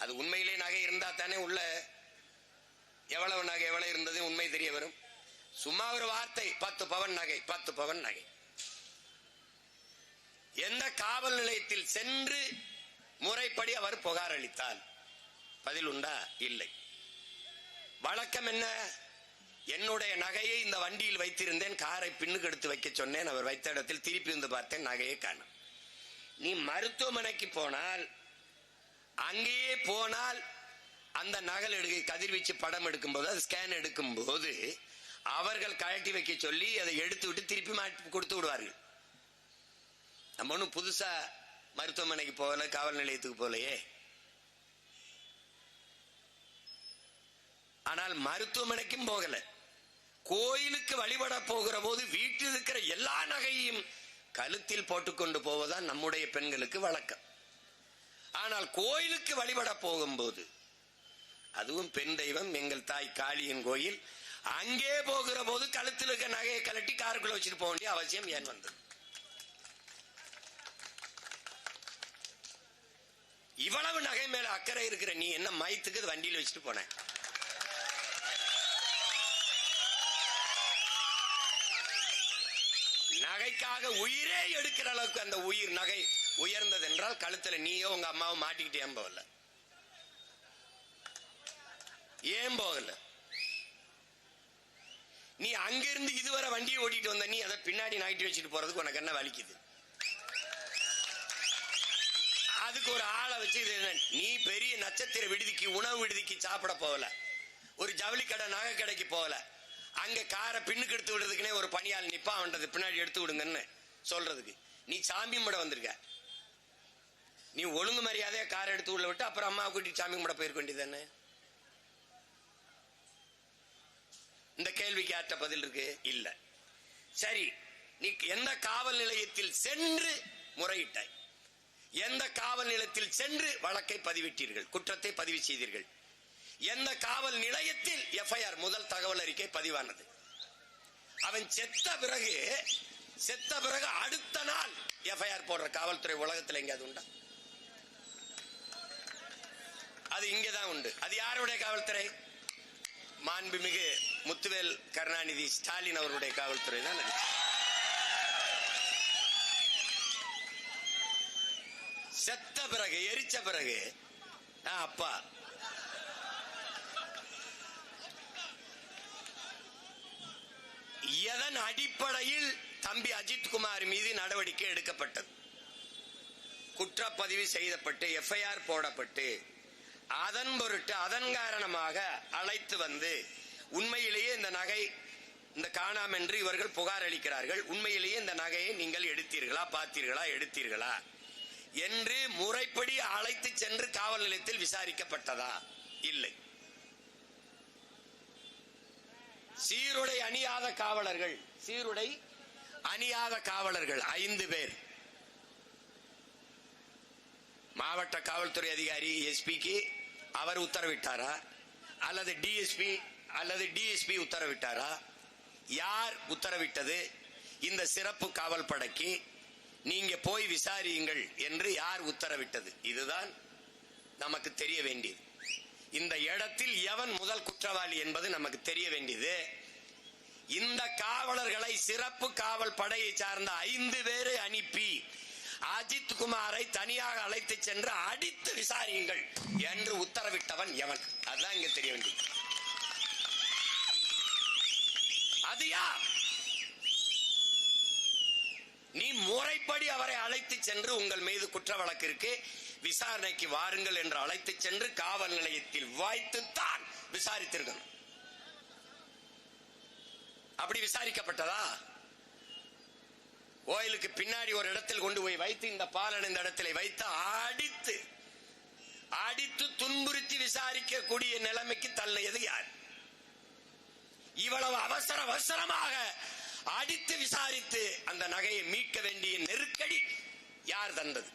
அது உண்மையிலே நகை இருந்தா தானே உள்ள எவ்வளவு நகை எவ்வளவு இருந்தது உண்மை தெரிய வரும். சும்மா ஒரு வார்த்தை 10 பவன் நகை 10 பவன் நகை. எந்த காவல் நிலையத்தில் சென்று முறைப்படி அவர் புகார் அளித்தால் பதில் உண்டா? இல்லை. வழக்கம் என்ன? என்னுடைய நகையை இந்த வண்டியில் வைத்திருந்தேன், காரை பின்னுக்கு எடுத்து வைக்க சொன்னேன், அவர் வைத்த இடத்தில் திருப்பி வந்து பார்த்தேன், நகையை காணோம். நீ மருத்துவமனைக்கு போனால், அங்கேயே போனால் அந்த நகல் எடுக்க கதிர்வீச்சு படம் எடுக்கும் போது, அது ஸ்கேன் எடுக்கும் போது அவர்கள் கழட்டி வைக்க சொல்லி அதை எடுத்து விட்டு திருப்பி மாட்டி கொடுத்து விடுவார்கள். நம்ம ஒன்றும் புதுசா மருத்துவமனைக்கு போகல, காவல் நிலையத்துக்கு போகலையே. ஆனால் மருத்துவமனைக்கும் போகல, கோயிலுக்கு வழிபட போகிற போது வீட்டில் இருக்கிற எல்லா நகையும் கழுத்தில் போட்டுக்கொண்டு போவதுதான் நம்முடைய பெண்களுக்கு வழக்கம். ஆனால் கோயிலுக்கு வழிபட போகும்போது, அதுவும் பெண் தெய்வம் எங்கள் தாய் காளியின் கோயில், அங்கே போகிற போது கழுத்தில் இருக்க நகையை கழட்டி காருக்குள்ள வச்சுட்டு போக வேண்டிய அவசியம் ஏன் வந்தது? இவ்வளவு நகை மேல அக்கறை இருக்கிற நீ என்ன மயத்துக்கு வண்டியில் வச்சுட்டு போன? நகைக்காக உயிரே எடுக்கிற அளவுக்கு அந்த உயிர் நகை உயர்ந்தது என்றால் கழுத்துல நீயோ உங்க அம்மாவும் மாட்டிக்கிட்டு ஏன் போகல? ஏன் போகல? நீ அங்கிருந்து இதுவரை வண்டியை ஓட்டிட்டு வந்த நீ அதை பின்னாடி நகட்டி வச்சுட்டு போறதுக்கு உனக்கு என்ன வலிக்குது? அதுக்கு ஒரு ஆளை வச்சு நீ பெரிய நட்சத்திர விடுதிக்கு, உணவு விடுதிக்கு சாப்பிட போகல, ஒரு ஜவுளி கடை நகை கடைக்கு போகல, அங்க காரை பின்னுக்கு எடுத்து விடுறதுக்குனே ஒரு பணியாள் நிப்பா, அவன்றது பின்னாடி எடுத்து விடுங்கன்னு சொல்றதுக்கு நீ சாமி முட வந்திருக்க. நீ ஒழுங்கு மரியாதையா காரை எடுத்து உள்ள விட்டு அப்புறம் அம்மா கூட்டிட்டு சாமி முட போயிருக்க வேண்டியதானே? இந்த கேள்விக்கு யார்ட்ட பதில் இருக்கு? இல்ல. சரி, நீ எந்த காவல் நிலையத்தில் சென்று முறையிட்டாய்? எந்த காவல் நிலையத்தில் சென்று வழக்கை பதிவிட்டீர்கள், குற்றத்தை பதிவு செய்தீர்கள்? எந்த காவல் நிலையத்தில் எஃப்ஐஆர் முதல் தகவல் அறிக்கை பதிவானது? அவன் செத்த பிறகு அடுத்த நாள் எஃப்ஐஆர் போடுற காவல்துறை உலகத்தில் எங்கேயாவது உண்டா? அது இங்கேதான் உண்டு. அது யாருடைய காவல்துறை? மாண்புமிகு முத்துவேல் கருணாநிதி ஸ்டாலின் அவருடைய காவல்துறை தான். செத்த பிறகு, எரிச்ச பிறகு அப்பா எதன் அடிப்படையில் தம்பி அஜித்குமார் மீது நடவடிக்கை எடுக்கப்பட்டது? குற்றப்பதிவு செய்யப்பட்டு எஃப்ஐஆர் போடப்பட்டு அதன் பொருட்டு அதன் காரணமாக அழைத்து வந்து உண்மையிலேயே இந்த நகை இந்த காணாம் என்று இவர்கள் புகார் அளிக்கிறார்கள், உண்மையிலேயே இந்த நகையை நீங்கள் எடுத்தீர்களா, பார்த்தீர்களா, எடுத்தீர்களா என்று முறைப்படி அழைத்து சென்று காவல் நிலையத்தில் விசாரிக்கப்பட்டதா? இல்லை. சீருடை அணியாத காவலர்கள் 5 பேர், மாவட்ட காவல்துறை அதிகாரி எஸ்பிக்கு அவர் உத்தரவிட்டாரா அல்லது டிஎஸ்பி அல்லது டிஎஸ்பி உத்தரவிட்டாரா? யார் உத்தரவிட்டது? இந்த சிறப்பு காவல் படைக்கு நீங்க போய் விசாரியுங்கள் என்று யார் உத்தரவிட்டது? இதுதான் நமக்கு தெரிய வேண்டியது. இந்த இடத்தில் எவன் முதல் குற்றவாளி என்பது நமக்கு தெரிய வேண்டியது. இந்த காவலர்களை, சிறப்பு காவல் படையை சார்ந்த 5 பேரை அனுப்பி அஜித்குமாரை தனியாக அழைத்து சென்று அடித்து விசாரியுங்கள் என்று உத்தரவிட்டவன் எவன்? அதுதான் இங்க தெரிய வேண்டியது. அது யார்? நீ முறைப்படி அவரை அழைத்து சென்று உங்கள் மீது குற்ற வழக்கிற்கு விசாரணைக்கு வாருங்கள் என்று அழைத்து சென்று காவல் நிலையத்தில் வைத்துத்தான் விசாரித்திருக்கணும். அப்படி விசாரிக்கப்பட்டதா? கோயிலுக்கு பின்னாடி ஒரு இடத்தில் கொண்டு போய் வைத்து, இந்த பாலன் இந்த இடத்துல வைத்து அடித்து துன்புறுத்தி விசாரிக்கக்கூடிய நிலைமைக்கு தள்ளியது யார்? இவ்வளவு அவசரமாக அடித்து விசாரித்து அந்த நகையை மீட்க வேண்டிய நெருக்கடி யார் தந்தது?